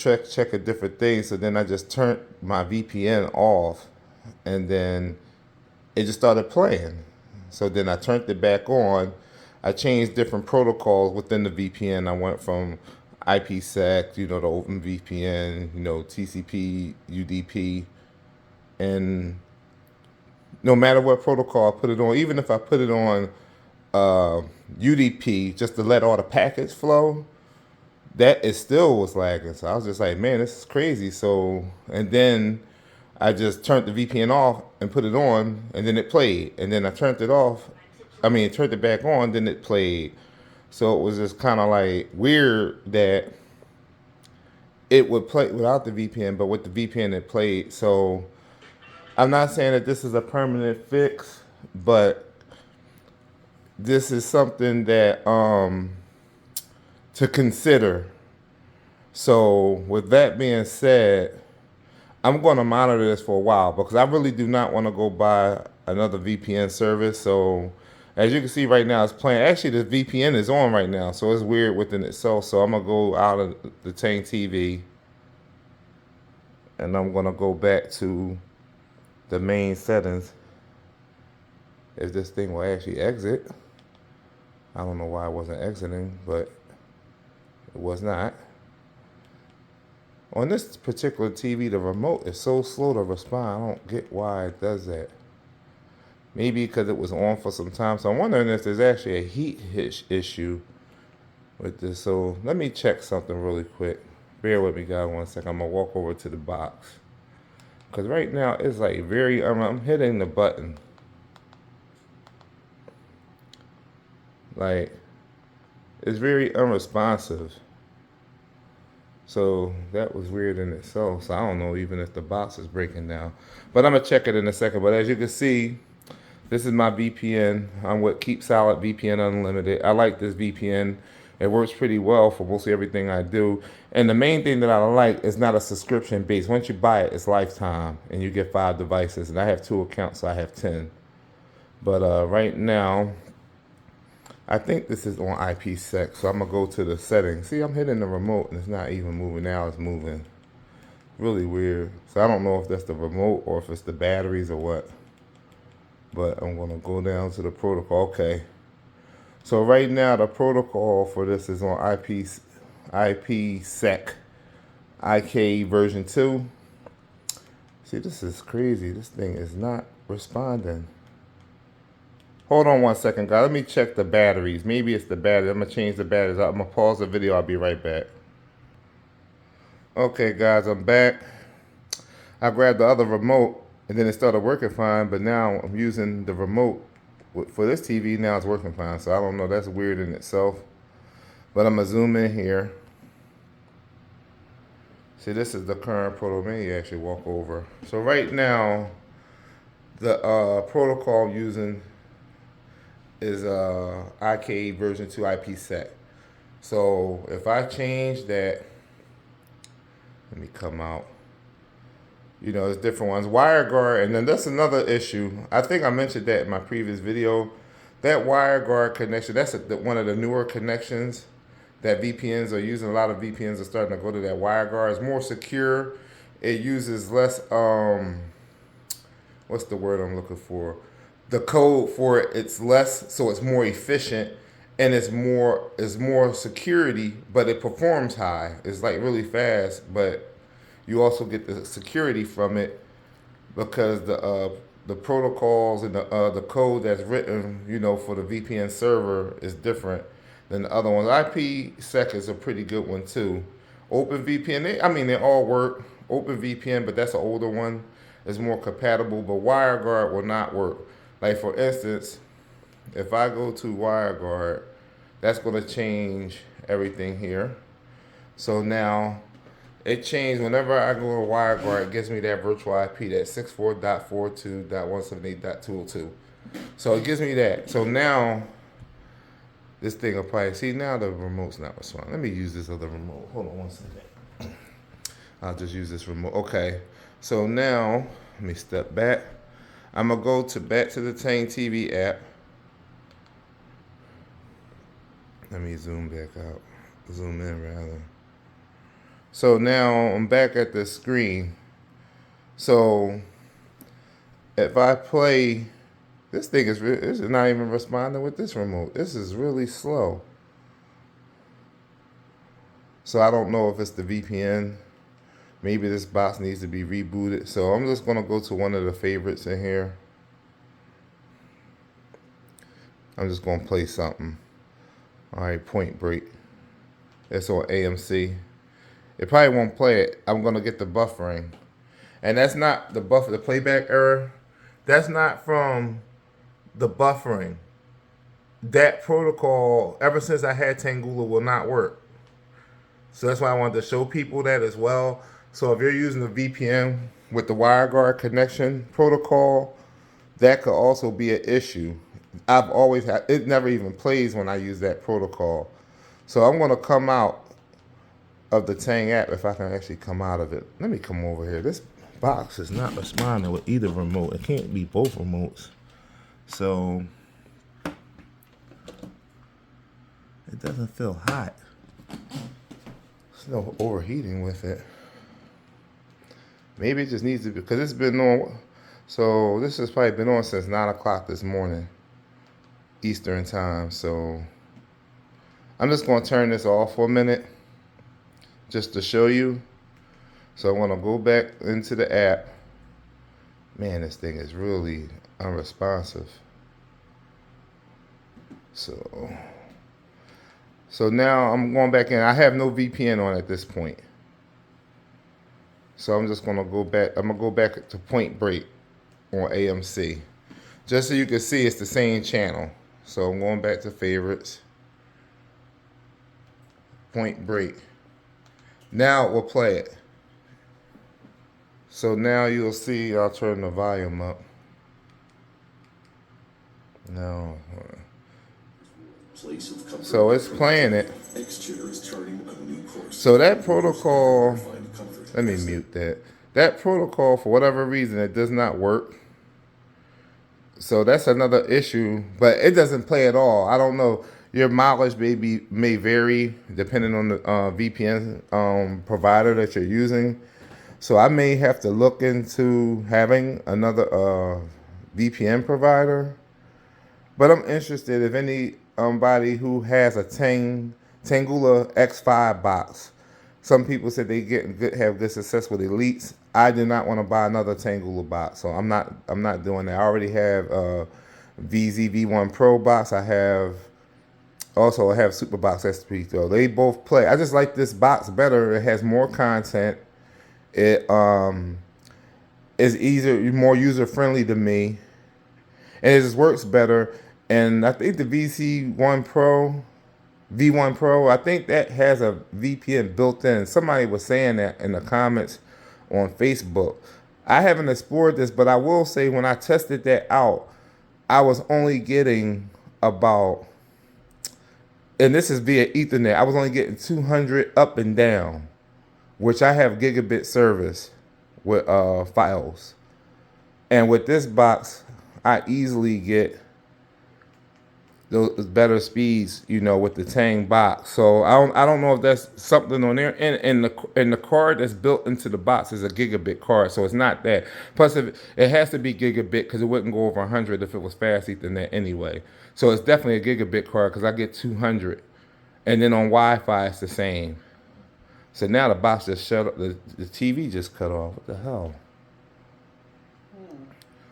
checking different things. So then I just turned my VPN off, and then it just started playing. So then I turned it back on. I changed different protocols within the VPN. I went from IPsec, the Open VPN, TCP, UDP, and no matter what protocol I put it on, even if I put it on UDP just to let all the packets flow, that it still was lagging. So I was just like, man, this is crazy. So, and then I just turned the VPN off and put it on, and then it played. And then I turned it off. Turned it back on, then it played. So it was just kind of like weird that it would play without the VPN, but with the VPN it played. So I'm not saying that this is a permanent fix, but this is something that to consider. So with that being said, I'm going to monitor this for a while because I really do not want to go buy another VPN service. So as you can see right now, it's playing. Actually, the VPN is on right now, so it's weird within itself. So I'm going to go out of the Tang TV, and I'm going to go back to the main settings. If this thing will actually exit. I don't know why it wasn't exiting, but it was not. On this particular TV, the remote is so slow to respond. I don't get why it does that. Maybe because it was on for some time. So I'm wondering if there's actually a heat issue with this. So let me check something really quick. Bear with me, guys, 1 second. I'm going to walk over to the box. Because right now it's like I'm hitting the button. Like, it's very unresponsive. So that was weird in itself. So I don't know even if the box is breaking down. But I'm going to check it in a second. But as you can see, this is my VPN. I'm with Keep Solid VPN Unlimited. I like this VPN. It works pretty well for mostly everything I do. And the main thing that I like is not a subscription base. Once you buy it, it's lifetime. And you get 5 devices. And I have 2 accounts, so I have 10. But right now, I think this is on IPsec. So I'm going to go to the settings. See, I'm hitting the remote and it's not even moving. Now it's moving. Really weird. So I don't know if that's the remote or if it's the batteries or what. But I'm going to go down to the protocol. Okay. So right now the protocol for this is on IPsec IK version 2. See, this is crazy. This thing is not responding. Hold on 1 second, guys. Let me check the batteries. Maybe it's the battery. I'm going to change the batteries. I'm going to pause the video. I'll be right back. Okay, guys, I'm back. I grabbed the other remote, and then it started working fine, but now I'm using the remote for this TV. Now it's working fine, so I don't know. That's weird in itself. But I'm going to zoom in here. See, this is the current protocol. Let me actually walk over. So right now, the protocol I'm using is IK version 2 IPsec. So if I change that, let me come out. There's different ones. WireGuard, and then that's another issue. I think I mentioned that in my previous video. That WireGuard connection, that's one of the newer connections that VPNs are using. A lot of VPNs are starting to go to that WireGuard. It's more secure. It uses less, what's the word I'm looking for? The code for it, it's less, so it's more efficient, and it's more security, but it performs high. It's like really fast, but you also get the security from it because the protocols and the code that's written, for the VPN server is different than the other ones. IPsec is a pretty good one too. OpenVPN, they all work. OpenVPN, but that's an older one. It's more compatible, but WireGuard will not work. Like for instance, if I go to WireGuard, that's going to change everything here. So now it changed whenever I go to WireGuard, it gives me that virtual IP, that 64.42.178.202. So it gives me that. So now this thing will probably, see, now the remote's not responding. Let me use this other remote. Hold on 1 second. I'll just use this remote. Okay. So now, let me step back. I'm going to go back to the Tang TV app. Let me zoom back out. Zoom in, rather. So now I'm back at the screen. So if I play, this thing this is not even responding with this remote. This is really slow. So I don't know if it's the VPN. Maybe this box needs to be rebooted. So I'm just gonna go to one of the favorites in here. I'm just gonna play something. All right, Point Break. It's on AMC. It probably won't play it. I'm gonna get the buffering. And that's not the buffer, the playback error. That's not from the buffering. That protocol, ever since I had Tangula, will not work. So that's why I wanted to show people that as well. So if you're using the VPN with the WireGuard connection protocol, that could also be an issue. I've always had, it never even plays when I use that protocol. So I'm gonna come out of the Tang app if I can actually come out of it. Let me come over here. This box is not responding with either remote. It can't be both remotes. So it doesn't feel hot. There's no overheating with it. Maybe it just needs to be, because it's been on. So this has probably been on since 9 o'clock this morning, Eastern time. So I'm just going to turn this off for a minute just to show you. So I'm going to go back into the app. Man, this thing is really unresponsive. So now I'm going back in. I have no VPN on at this point. So I'm just going to go back. I'm going to go back to Point Break on AMC. Just so you can see it's the same channel. So I'm going back to favorites. Point Break. Now we'll play it. So now you'll see, I'll turn the volume up. No. So it's playing it. So that protocol, let me mute that. That protocol, for whatever reason, it does not work. So that's another issue, but it doesn't play at all. I don't know. Your mileage may vary depending on the VPN provider that you're using. So I may have to look into having another VPN provider. But I'm interested if anybody who has a Tangula X5 box. Some people said they have good success with Elites. I did not want to buy another Tangula box, so I'm not doing that. I already have a VZ-V1 Pro box. I have Superbox SP. So they both play. I just like this box better. It has more content. It is easier, more user friendly to me, and it just works better. And I think the V1 Pro, I think that has a VPN built in. Somebody was saying that in the comments on Facebook. I haven't explored this, but I will say when I tested that out, I was only getting about, and this is via Ethernet, I was only getting 200 up and down, which I have gigabit service with files. And with this box, I easily get those better speeds, with the Tang box. So I don't know if that's something on there. And the card that's built into the box is a gigabit card, so it's not that. Plus, it has to be gigabit because it wouldn't go over 100 if it was fast Ethernet anyway. So it's definitely a gigabit card because I get 200, and then on Wi-Fi it's the same. So now the box just shut up. The TV just cut off. What the hell?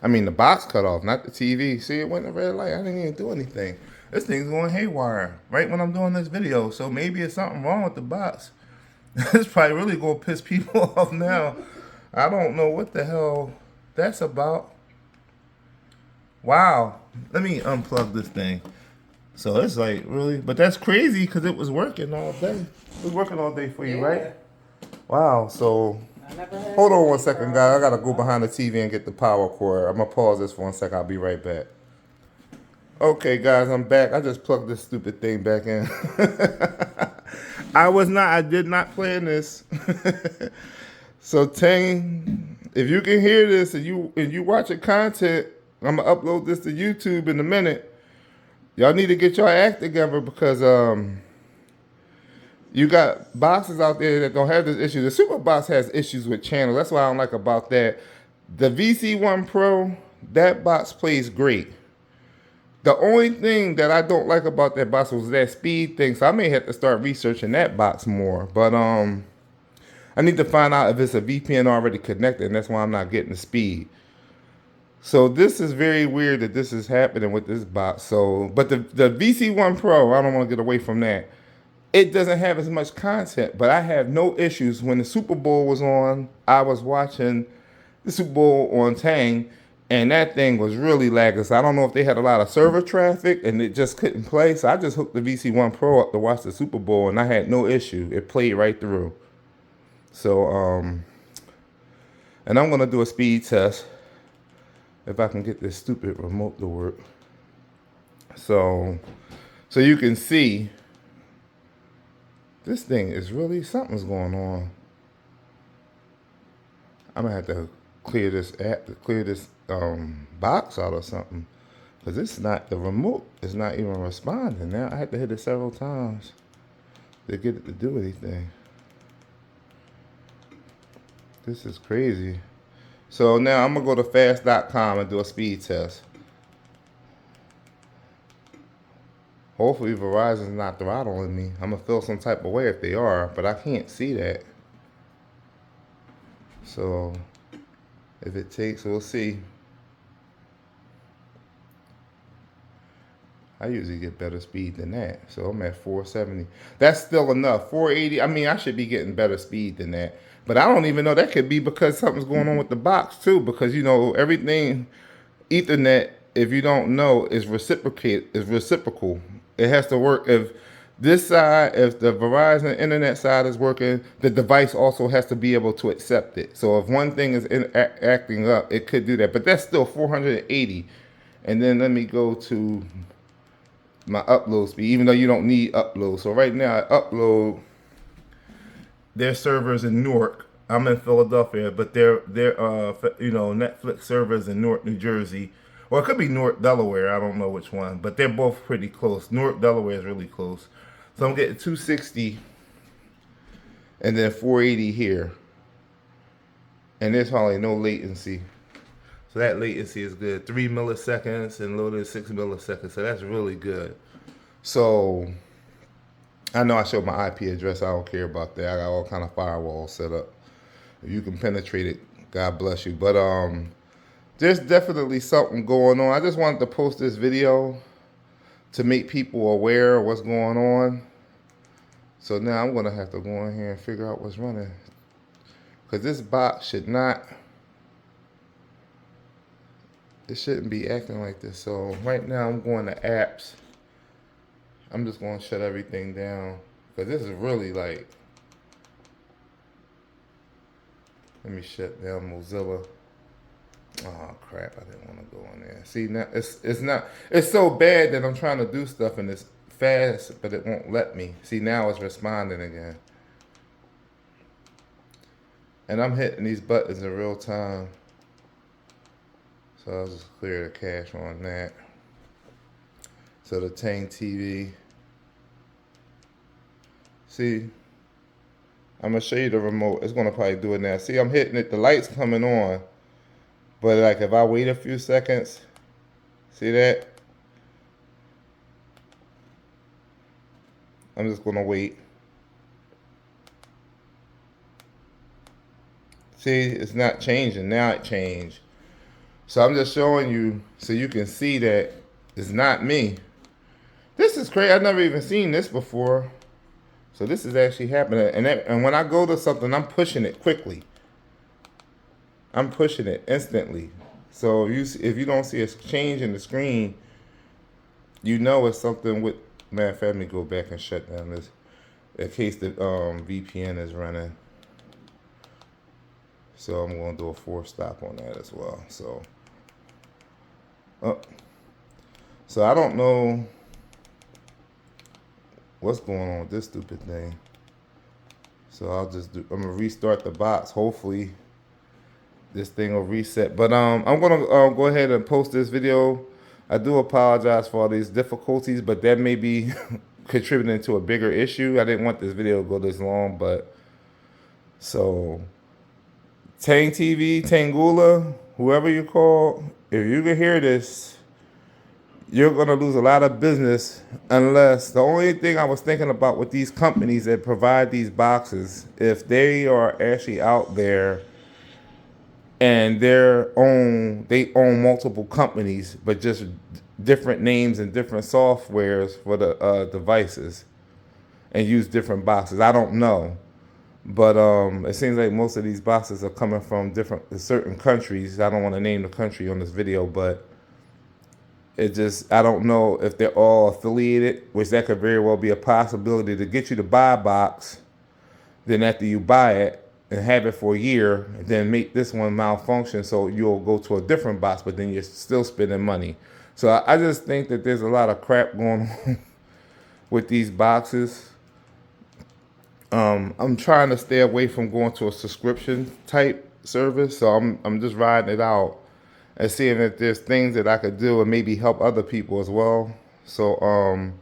I mean, the box cut off, not the TV. See, it went a red light. I didn't even do anything. This thing's going haywire right when I'm doing this video. So maybe it's something wrong with the box. It's probably really going to piss people off now. I don't know what the hell that's about. Wow. Let me unplug this thing. So it's like, really? But that's crazy because it was working all day. It was working all day for you, right? Wow. So hold on one second, guys. I got to go behind the TV and get the power cord. I'm going to pause this for 1 second. I'll be right back. Okay, guys, I'm back. I just plugged this stupid thing back in. I did not plan this. So Tang, if you can hear this and you watching content, I'm going to upload this to YouTube in a minute. Y'all need to get your act together because You got boxes out there that don't have this issue. The Super Box has issues with channels. That's what I don't like about that. The VC1 Pro, that box plays great. The only thing that I don't like about that box was that speed thing. So I may have to start researching that box more. But I need to find out if it's a VPN already connected, and that's why I'm not getting the speed. So this is very weird that this is happening with this box. So, but the VC1 Pro, I don't want to get away from that. It doesn't have as much content, but I have no issues. When the Super Bowl was on, I was watching the Super Bowl on Tang, and that thing was really lagging. So I don't know if they had a lot of server traffic and it just couldn't play. So I just hooked the VC1 Pro up to watch the Super Bowl, and I had no issue. It played right through. So, and I'm gonna do a speed test if I can get this stupid remote to work. So you can see. This thing is really, something's going on. I'm gonna have to clear this box out or something. Cause it's not, the remote is not even responding now. I had to hit it several times to get it to do anything. This is crazy. So now I'm gonna go to fast.com and do a speed test. Hopefully Verizon's not throttling me. I'm gonna feel some type of way if they are, but I can't see that. So if it takes, we'll see. I usually get better speed than that. So I'm at 470. That's still enough. 480, I mean, I should be getting better speed than that. But I don't even know. That could be because something's going on with the box too. Because, you know, everything, Ethernet, if you don't know, is reciprocal. It has to work. If this side, if the Verizon internet side is working, the device also has to be able to accept it. So if one thing is acting up, it could do that. But that's still 480. And then let me go to my upload speed, even though you don't need upload. So right now I upload their servers in Newark. I'm in Philadelphia, but they're you know, Netflix servers in Newark, New Jersey. Or it could be Newark, Delaware. I don't know which one, but they're both pretty close. Newark, Delaware is really close. So I'm getting 260 and then 480 here. And there's probably no latency. So that latency is good. 3 milliseconds and loaded 6 milliseconds. So that's really good. So I know I showed my IP address. I don't care about that. I got all kind of firewalls set up. If you can penetrate it, God bless you. But there's definitely something going on. I just wanted to post this video to make people aware of what's going on. So now I'm going to have to go in here and figure out what's running. Because this box should not, it shouldn't be acting like this. So right now I'm going to apps. I'm just going to shut everything down. Because this is really like, let me shut down Mozilla. Oh crap, I didn't want to go in there. See, now it's not, it's so bad that I'm trying to do stuff and it's fast, but it won't let me. See, now it's responding again. And I'm hitting these buttons in real time. So I'll just clear the cache on that. So the Tang TV. See, I'm gonna show you the remote. It's gonna probably do it now. See, I'm hitting it, the light's coming on. But like if I wait a few seconds, see that? I'm just gonna wait. See, it's not changing. Now it changed. So I'm just showing you so you can see that it's not me. This is crazy. I've never even seen this before. So this is actually happening. And when I go to something, I'm pushing it quickly. I'm pushing it instantly. So if you don't see a change in the screen, you know it's something with, matter of fact, let me go back and shut down this in case the VPN is running. So I'm going to do a force stop on that as well. So, so I don't know what's going on with this stupid thing. So I'm going to restart the box. Hopefully this thing will reset. But I'm going to go ahead and post this video. I do apologize for all these difficulties, but that may be contributing to a bigger issue. I didn't want this video to go this long, but so Tang TV, Tangula, whoever you call, if you can hear this, you're going to lose a lot of business unless the only thing I was thinking about with these companies that provide these boxes, if they are actually out there and they own multiple companies, but just different names and different softwares for the devices and use different boxes. I don't know. But it seems like most of these boxes are coming from certain countries. I don't want to name the country on this video, but I don't know if they're all affiliated, which that could very well be a possibility to get you to buy a box. Then after you buy it and have it for a year, then make this one malfunction, so you'll go to a different box, but then you're still spending money. So I just think that there's a lot of crap going on with these boxes. I'm trying to stay away from going to a subscription type service, so I'm just riding it out and seeing if there's things that I could do and maybe help other people as well. So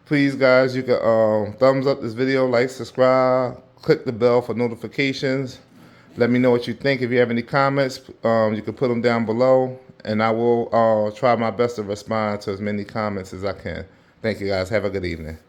please guys, you can thumbs up this video, like, subscribe, click the bell for notifications. Let me know what you think. If you have any comments, you can put them down below, and I will try my best to respond to as many comments as I can. Thank you guys. Have a good evening.